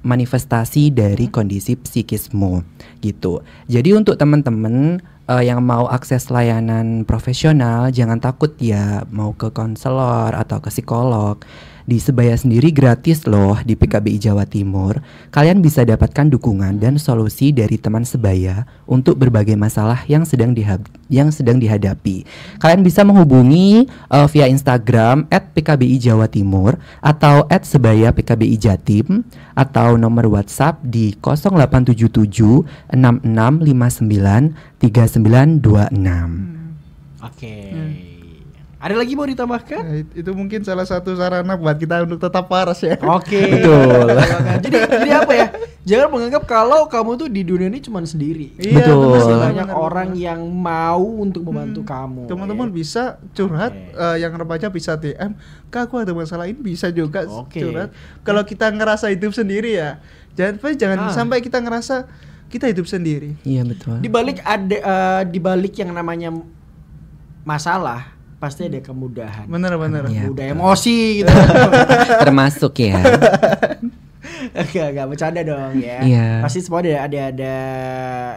Speaker 4: manifestasi dari kondisi psikismu gitu. Jadi untuk teman-teman yang mau akses layanan profesional, jangan takut ya mau ke konselor atau ke psikolog. Di Sebaya sendiri gratis loh di PKBI Jawa Timur. Kalian bisa dapatkan dukungan dan solusi dari teman sebaya untuk berbagai masalah yang sedang dihadapi. Kalian bisa menghubungi via Instagram @PKBI Jawa Timur atau @sebaya_PKBI Jatim atau nomor WhatsApp di 0877 6659 3926.
Speaker 2: Oke. Ada lagi mau ditambahkan?
Speaker 3: Nah, itu mungkin salah satu sarana buat kita untuk tetap waras ya.
Speaker 2: Oke.
Speaker 4: Betul.
Speaker 2: Jadi apa ya? Jangan menganggap kalau kamu tuh di dunia ini cuma sendiri.
Speaker 3: Iya,
Speaker 4: Betul.
Speaker 2: Masih
Speaker 3: benar,
Speaker 2: banyak
Speaker 3: benar,
Speaker 2: orang
Speaker 3: benar.
Speaker 2: yang mau untuk membantu kamu.
Speaker 3: Teman-teman
Speaker 2: ya.
Speaker 3: bisa curhat,
Speaker 2: Oke.
Speaker 3: yang remaja bisa DM, Kak aku ada masalah ini, bisa juga
Speaker 2: Oke.
Speaker 3: curhat. Kalau kita ngerasa hidup sendiri ya, jangan sampai kita ngerasa kita hidup sendiri.
Speaker 4: Iya betul.
Speaker 2: Di balik di balik yang namanya masalah pasti ada kemudahan.
Speaker 3: Bener.
Speaker 4: Iya,
Speaker 2: Mudah
Speaker 4: betul.
Speaker 2: emosi gitu.
Speaker 4: Termasuk ya.
Speaker 2: Enggak bercanda dong ya.
Speaker 4: Iya.
Speaker 2: Pasti semua ada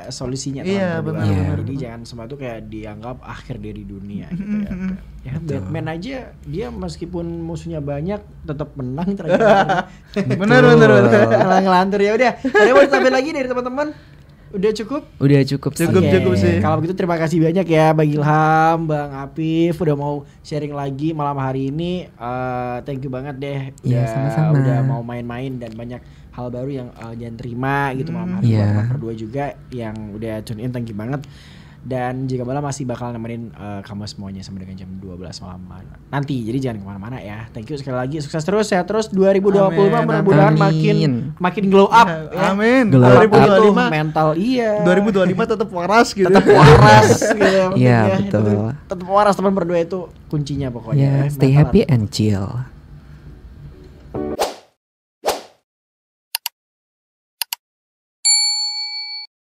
Speaker 2: solusinya.
Speaker 3: Iya,
Speaker 2: teman-teman.
Speaker 3: benar.
Speaker 2: Jadi jangan semua itu kayak dianggap akhir dari dunia gitu ya. Ya Batman aja dia meskipun musuhnya banyak tetap menang terakhir.
Speaker 3: Bener.
Speaker 2: Ngelantur ya udah. Ada mau ditambahin lagi dari teman-teman? Udah cukup?
Speaker 4: Udah cukup sih.
Speaker 3: Cukup sih.
Speaker 2: Kalau begitu terima kasih banyak ya Bang Ilham, Bang Apif udah mau sharing lagi malam hari ini. Thank you banget deh.
Speaker 4: Iya, sama-sama.
Speaker 2: Udah mau main-main dan banyak hal baru yang jangan terima gitu malam hari.
Speaker 4: Iya.
Speaker 2: Buat teman berdua juga yang udah tune in, thank you banget. Dan jika malam masih bakal nemenin kamu semuanya sampai dengan jam 12 malam nanti. Jadi jangan kemana-mana ya. Thank you sekali lagi. Sukses terus, sehat terus. 2025 mudah-mudahan
Speaker 4: Amin.
Speaker 2: makin glow up.
Speaker 3: Ya, amin.
Speaker 4: Glow up.
Speaker 2: 2025 mental iya.
Speaker 3: 2025 tetap waras gitu.
Speaker 2: Tetap waras gitu.
Speaker 4: Iya,
Speaker 2: pentingnya.
Speaker 4: betul.
Speaker 2: Tetap waras teman berdua itu kuncinya pokoknya.
Speaker 4: Ya, stay
Speaker 2: Mental
Speaker 4: happy and chill.